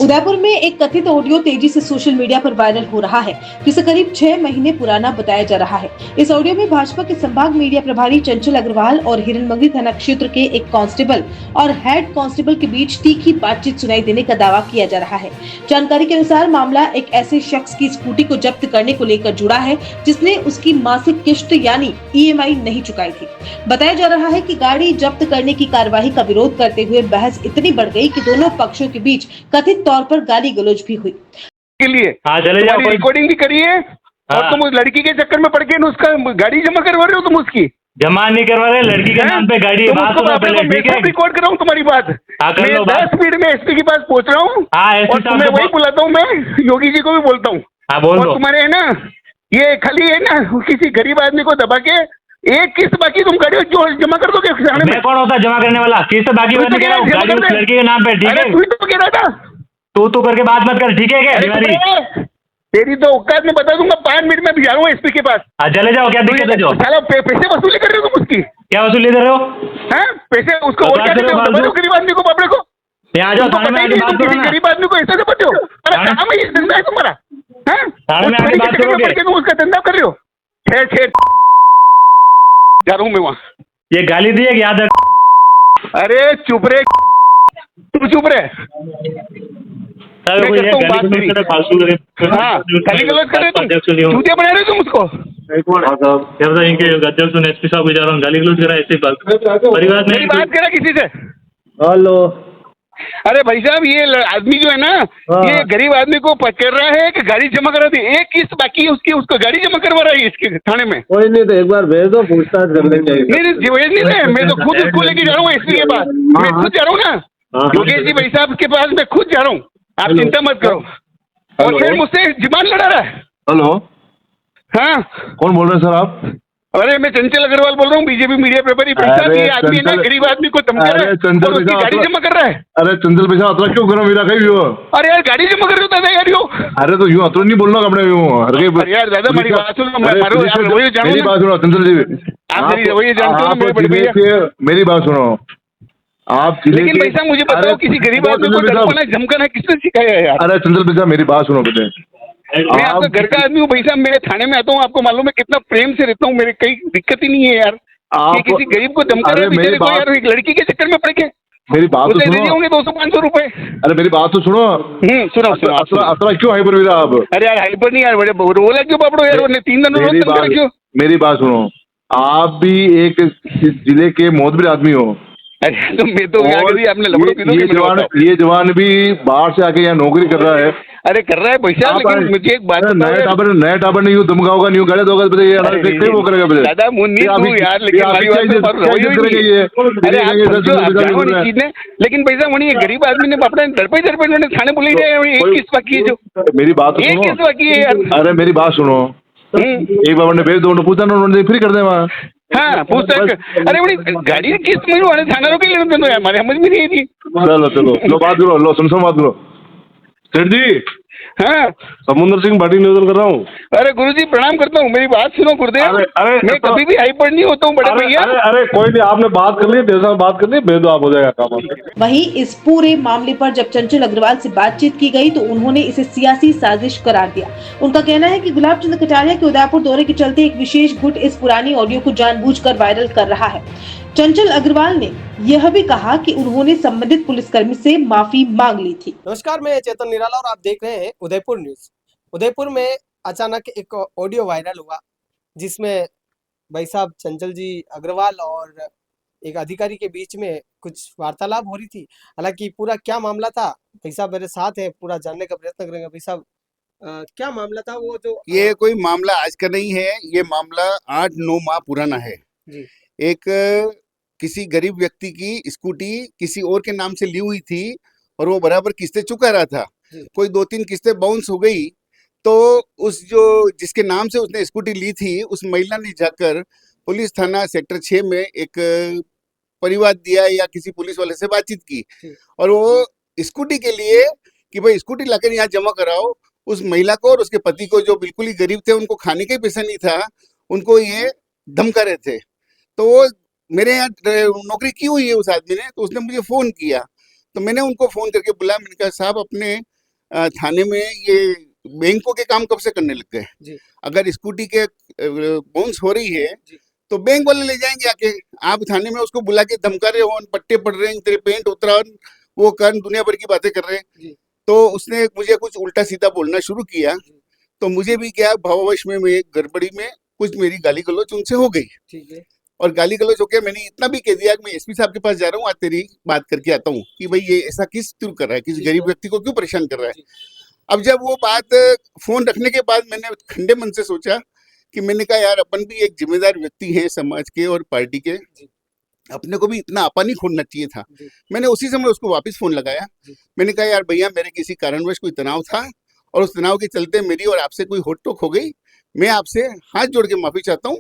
उदयपुर में एक कथित ऑडियो तेजी से सोशल मीडिया पर वायरल हो रहा है, जिसे करीब 6 महीने पुराना बताया जा रहा है। इस ऑडियो में भाजपा के संभाग मीडिया प्रभारी चंचल अग्रवाल और हिरनमंगरी थाना क्षेत्र के एक कांस्टेबल और हेड कांस्टेबल के बीच तीखी बातचीत सुनाई देने का दावा किया जा रहा है। जानकारी के अनुसार मामला एक ऐसे शख्स की स्कूटी को जब्त करने को लेकर जुड़ा है, जिसने उसकी मासिक किश्त यानी EMI नहीं चुकाई थी। बताया जा रहा है कि गाड़ी जब्त करने की कार्यवाही का विरोध करते हुए बहस इतनी बढ़ गई कि दोनों पक्षों के बीच कथित तौर पर गाली गलौज भी हुई। के लिए चले जाओ, रिकॉर्डिंग भी करी है और तुम उस लड़की के चक्कर में पड़ के उसका गाड़ी जमा करवा रहे हो। तुम उसकी जमा नहीं करवा रहे, लड़की के नाम पे गाड़ी है। बात सुनो पहले, ठीक है? रिकॉर्ड कर रहा हूँ तुम्हारी बात। मैं 10 मिनट में SP के पास पहुंच रहा हूँ और तुम्हें वही बुलाता हूँ। मैं योगी जी को भी बोलता हूँ। बोल और तुम्हारे है ना, ये खाली है ना, किसी गरीब आदमी को दबा के एक किस्त बाकी तुम गाड़ी जो जमा कर दोगे। मैं कौन होता है जमा करने वाला? किस्त बाकी मत कह रहा हूँ, गाड़ी उस लड़की के नाम पे, ठीक है? तू तो कह रहा था, तू करके बात मत कर, ठीक है क्या? तेरी तो औकात में बता दूंगा। 5 मिनट में भी जा रहा हूँ SP के पास। चले जाओ, क्या दिक्कत है? जो साला पैसे वसूली कर रहे हो तुम उसकी। क्या वसूली दे रहे हो? पैसे उसको और क्या देते हो? गरीब आदमी को, बापड़े को। यहाँ जाओ, थाने में आके बात करो ना। गरीब आदमी को ऐसा समझते हो? काम है, ये धंधा है तुम्हारा। थाने में आके बात करोगे? तुम उसका धंधा कर रहे हो। जा रहा हूँ मैं वहाँ। ये गाली दी है कि याद है? अरे चुप रे, तू चुप रहे। मैं करता हूँ बात मेरी। गाली गलौज कर रहे तुम, चूतिया बना रहे तुम उसको। इनके अध्यक्ष SP साहब जा रहा हूँ, गाली गलौज करा ऐसे परिवार मेरी बात करा किसी से? हेलो। अरे भाई साहब, ये आदमी जो है ना, ये गरीब आदमी को पकड़ रहा है कि गाड़ी जमा करा दी। एक किस्त बाकी है उसकी, उसको गाड़ी जमा करवा रहा है इसके थाने में। कोई नहीं, तो एक बार भेज दो, पूछताछ कर लेंगे। नहीं, मैं तो खुद उसको लेके जा रहा हूँ SP के पास। मैं खुद जा रहा हूँ ना, योगेश जी भाई साहब के पास मैं खुद जा रहा हूँ। आप चिंता मत करो। और फिर मुझसे जुबान लड़ा रहा है। हेलो, हाँ कौन बोल रहे हैं सर आप? अरे मैं चंचल अग्रवाल बोल रहा हूँ, BJP मीडिया प्रभारी। ये आदमी है ना, गरीब आदमी को धमका रहा है और उसकी गाड़ी जमा कर रहा है। अरे चंचल पैसा अतरा क्यों करो मेरा कहीं हो? अरे यार, गाड़ी जमा कर रहा था यार यो। अरे तो यूँ अतरा नहीं बोलना अपने यूँ। अरे यार दादा, मेरी बात सुनो। मेरी बात सुनो चंचल जी, आप मेरी जानते हो मेरे बड़े भैया। मेरी बात सुनो आप। लेकिन पैसा मुझे बताओ, किसी गरीब आदमी को धमकाना किसने सिखाया है यार? अरे चंचल पैसा मेरी बात सुनो पहले। मैं आपका घर का आदमी हूँ भाई साहब। मेरे थाने में आता हूँ, आपको मालूम है कितना प्रेम से रहता हूँ। मेरे कई दिक्कत ही नहीं है यार। आप किसी गरीब को धमका रहे बेचारे को यार, एक लड़की के चक्कर में पड़ के। मेरी बात तो सुनो। होंगे 200-500 रुपए। अरे मेरी बात तो सुनो। सुनो। अतरा क्यों हाइपर हुई आप? अरे यार हाइपर नहीं यार, बड़े बोला क्यों बापड़ो यार? 3 दिन क्यों? मेरी बात सुनो, आप भी एक जिले के मोहतबर आदमी हो। अरे तो मैं तो आपने ये जवान भी बाहर से आके यहाँ नौकरी कर रहा है। अरे कर रहा है पैसा, लेकिन मुझे एक बात नया टाबर नहीं धमका होगा, नहीं गलत होगा, वो करेगा दादा यार। लेकिन लेकिन पैसा वही गरीब आदमी ने अपने दर पे थाने बोली जाए। एक किस्त बाकी है, जो मेरी बात एक किस्त बाकी है यार। अरे मेरी बात सुनो, एक बार उन्होंने भेज दो, पूछा उन्होंने फ्री कर दे वहाँ। हाँ पूछता। अरे बड़ी गाड़ी की किस्त में वाले थाना रोके ले दो यार, हमारे समझ में नहीं आई थी। चलो बात करो, लो सुन बात करो। सेठ जी, हाँ समुद्र सिंह भाटी निवेदन कर रहा हूँ। अरे गुरुजी प्रणाम करता हूँ। मेरी बात सुनो गुरुदेव। मैं कभी भी हाइपर नहीं होता हूँ बड़े भैया। अरे कोई नहीं, आपने बात कर ली, देर बात कर ली, भेज दो, आप हो जाएगा काम। वहीं इस पूरे मामले पर जब चंचल अग्रवाल से बातचीत की गई तो उन्होंने इसे सियासी साजिश करार दिया। उनका कहना है कि गुलाब चंद कटारिया के उदयपुर दौरे के चलते एक विशेष गुट इस पुरानी ऑडियो को जानबूझकर वायरल कर रहा है। चंचल अग्रवाल ने यह भी कहा कि उन्होंने संबंधित पुलिसकर्मी से माफी मांग ली थी। नमस्कार, मैं चेतन निराला और आप देख रहे हैं उदयपुर न्यूज। उदयपुर में अचानक एक ऑडियो वायरल हुआ, जिसमें भाई साहब चंचल जी अग्रवाल और एक अधिकारी के बीच में कुछ वार्तालाप हो रही थी। हालांकि पूरा क्या मामला था, भाई साहब मेरे साथ है, पूरा जानने का प्रयत्न करेंगे। भाई साहब क्या मामला था वो? जो ये कोई मामला आज का नहीं है, ये मामला 8-9 माह पुराना है जी। एक किसी गरीब व्यक्ति की स्कूटी किसी और के नाम से ली हुई थी और वो बराबर किस्तें चुका रहा था। कोई 2-3 किस्तें बाउंस हो गई, तो उस जो जिसके नाम से उसने स्कूटी ली थी, उस महिला ने जाकर पुलिस थाना सेक्टर 6 में एक परिवाद दिया या किसी पुलिस वाले से बातचीत की, और वो स्कूटी के लिए कि भाई स्कूटी लाकर यहाँ जमा कराओ, उस महिला को और उसके पति को, जो बिल्कुल ही गरीब थे, उनको खाने का पैसा नहीं था, उनको ये धमका रहे थे। तो वो मेरे यहाँ नौकरी की हुई है उस आदमी ने, तो उसने मुझे फोन किया, तो मैंने उनको फोन करके बुलाया। मैंने कहा साहब अपने थाने में ये बैंकों के काम कब से करने लग गए? जी अगर स्कूटी के बाउंस हो रही है जी तो बैंक वाले ले जाएंगे आके। आप थाने में उसको बुला के धमका रहे हो, पट्टे पड़ रहे हैं, तेरे पेंट उतरा, वो कर, दुनिया भर की बातें कर रहे हैं। जी तो उसने मुझे कुछ उल्टा सीधा बोलना शुरू किया, जी तो मुझे भी क्या भाववश में मैं गड़बड़ी में कुछ मेरी गाली गलौज उनसे हो गई। ठीक है। और गाली गलौज होकर मैंने इतना भी कह दिया कि मैं एसपी साहब के पास जा रहा हूँ, आज तेरी बात करके आता हूँ कि भाई ये ऐसा किस क्यों कर रहा है, किस ठीक गरीब है। व्यक्ति को क्यों परेशान कर रहा है। जी अब जब वो बात फोन रखने के बाद मैंने ठंडे मन से सोचा कि मैंने कहा यार अपन भी एक जिम्मेदार व्यक्ति हैं समाज के और पार्टी के, जी अपने को भी इतना आपा नहीं खोलना चाहिए था। जी मैंने उसी समय उसको वापस फोन लगाया। जी मैंने कहा यार भैया मेरे किसी कारणवश कोई तनाव था और उस तनाव के चलते मेरी और आपसे कोई होट टोक हो गई। मैं आपसे हाथ जोड़ के माफी चाहता हूँ,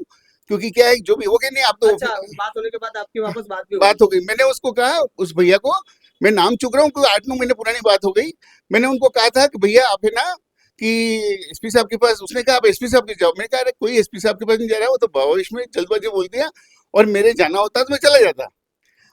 क्योंकि क्या है जो भी हो गया नहीं, आप तो अच्छा, बात होने के बाद आपकी वापस बात भी हो बात हो गई। मैंने उसको कहा, उस भैया को, मैं नाम चुक रहा हूँ क्योंकि 8-9 महीने पुरानी बात हो गई। मैंने उनको कहा था कि भैया आप है ना कि एसपी साहब के पास, उसने कहा आप एसपी साहब के जाओ। मैंने कहा अरे कोई एसपी साहब के पास नहीं जा रहा, वो तो भावेश में जल्दबाजी बोल दिया और मेरे जाना होता तो मैं चला जाता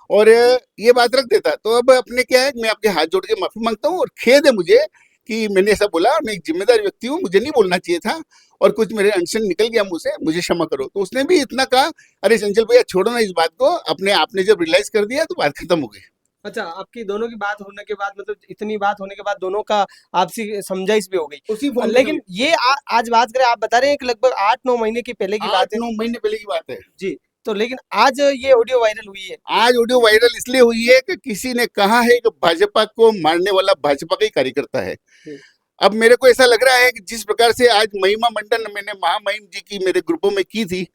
और ये बात रख देता। तो अब अपने क्या है, मैं आपके हाथ जोड़ के माफी मांगता हूँ और खेद है मुझे कि मैंने ऐसा बोला। मैं एक जिम्मेदार व्यक्ति हूँ, मुझे नहीं बोलना चाहिए था और कुछ मेरे अनशन निकल गया मुंह से, मुझे क्षमा करो। तो उसने भी इतना कहा, अरे चंचल भैया छोड़ो ना इस बात को, अपने आपने जब रियलाइज कर दिया तो बात खत्म हो गई। अच्छा, आपकी दोनों की बात होने के बाद, मतलब इतनी बात होने के बाद दोनों का आपसी समझाइश भी हो गई। उसी फोन लेकिन ये आज बात करें, आप बता रहे हैं कि लगभग 8-9 महीने की पहले की बात है। 8-9 महीने पहले की बात है जी, तो लेकिन आज ये ऑडियो वायरल हुई है। आज ऑडियो वायरल इसलिए हुई है कि किसी ने कहा है कि भाजपा को मारने वाला भाजपा का ही कार्यकर्ता है। जी अब मेरे को ऐसा लग रहा है कि जिस प्रकार से आज महिमा मंडन मैंने महामहिम जी की मेरे ग्रुपों में की थी,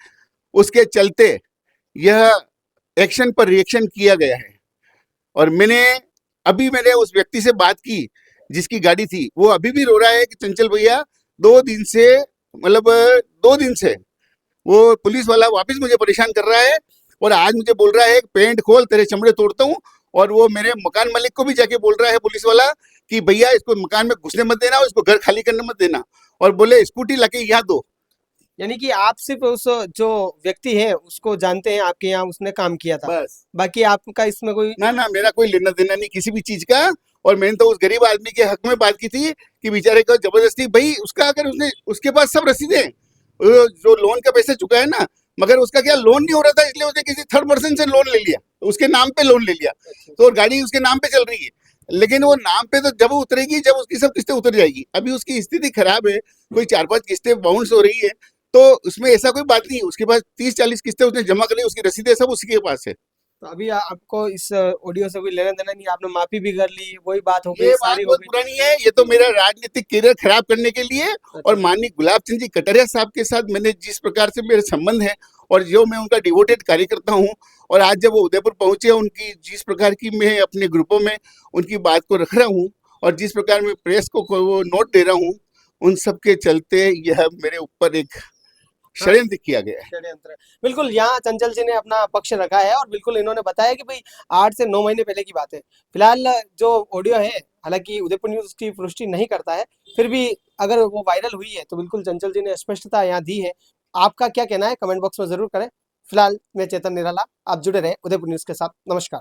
उसके चलते यह एक्शन पर रिएक्शन किया गया है। और मैंने उस व्यक्ति से बात की जिसकी गाड़ी थी, वो अभी भी रो रहा है कि चंचल भैया 2 दिन से, मतलब 2 दिन से वो पुलिस वाला वापस मुझे परेशान कर रहा है और आज मुझे बोल रहा है पेंट खोल तेरे चमड़े तोड़ता हूँ। और वो मेरे मकान मालिक को भी जाके बोल रहा है पुलिस वाला कि भैया इसको मकान में घुसने मत देना और इसको घर खाली करने मत देना, और बोले स्कूटी लाके यहाँ दो। यानी कि आप सिर्फ उस जो व्यक्ति है उसको जानते हैं, आपके यहाँ उसने काम किया था, बस, बाकी आपका इसमें कोई। ना मेरा कोई लेना देना नहीं किसी भी चीज का। और मैंने तो उस गरीब आदमी के हक में बात की थी कि बेचारे को जबरदस्ती, भाई उसका अगर उसने, उसके पास सब रसीदें, जो लोन का पैसा चुका है ना, मगर उसका क्या लोन नहीं हो रहा था, इसलिए उसने किसी थर्ड पर्सन से लोन ले लिया, उसके नाम पे लोन ले लिया। तो और गाड़ी उसके नाम पे चल रही है, लेकिन वो नाम पे तो जब उतरेगी, जब उसकी सब किस्तें उतर जाएगी। अभी उसकी स्थिति खराब है, कोई 4-5 किस्तें बाउंस हो रही है, तो उसमें ऐसा कोई बात नहीं। उसके पास 30-40 किस्तें उसने जमा कर ली, उसकी रसीदें सब उसी के पास है। तो अभी आपको इस ऑडियो से कोई लेना देना नहीं, आपने माफी भी कर ली, वही बात हो ये गई, बात सारी हो बहुत गई। पुरानी है, ये तो मेरा राजनीतिक करियर खराब करने के लिए। और माननीय गुलाब चंद जी कटारिया साहब के साथ मैंने जिस प्रकार से मेरे संबंध है और जो मैं उनका डिवोटेड कार्यकर्ता हूं, और आज जब वो उदयपुर पहुंचे, उनकी जिस प्रकार की मैं अपने ग्रुपों में उनकी बात को रख रहा हूं और जिस प्रकार मैं प्रेस को वो नोट दे रहा हूं, उन सब के चलते यह मेरे ऊपर एक षड्यंत्र किया गया है। षड्यंत्र। बिल्कुल, यहाँ चंचल जी ने अपना पक्ष रखा है और बिल्कुल इन्होंने बताया कि भाई 8 से 9 महीने पहले की बात है। फिलहाल जो ऑडियो है, हालांकि उदयपुर न्यूज की पुष्टि नहीं करता है, फिर भी अगर वो वायरल हुई है तो बिल्कुल चंचल जी ने स्पष्टता यहाँ दी है। आपका क्या कहना है कमेंट बॉक्स में जरूर करें। फिलहाल मैं चेतन निराला, आप जुड़े रहे उदयपुर न्यूज के साथ। नमस्कार।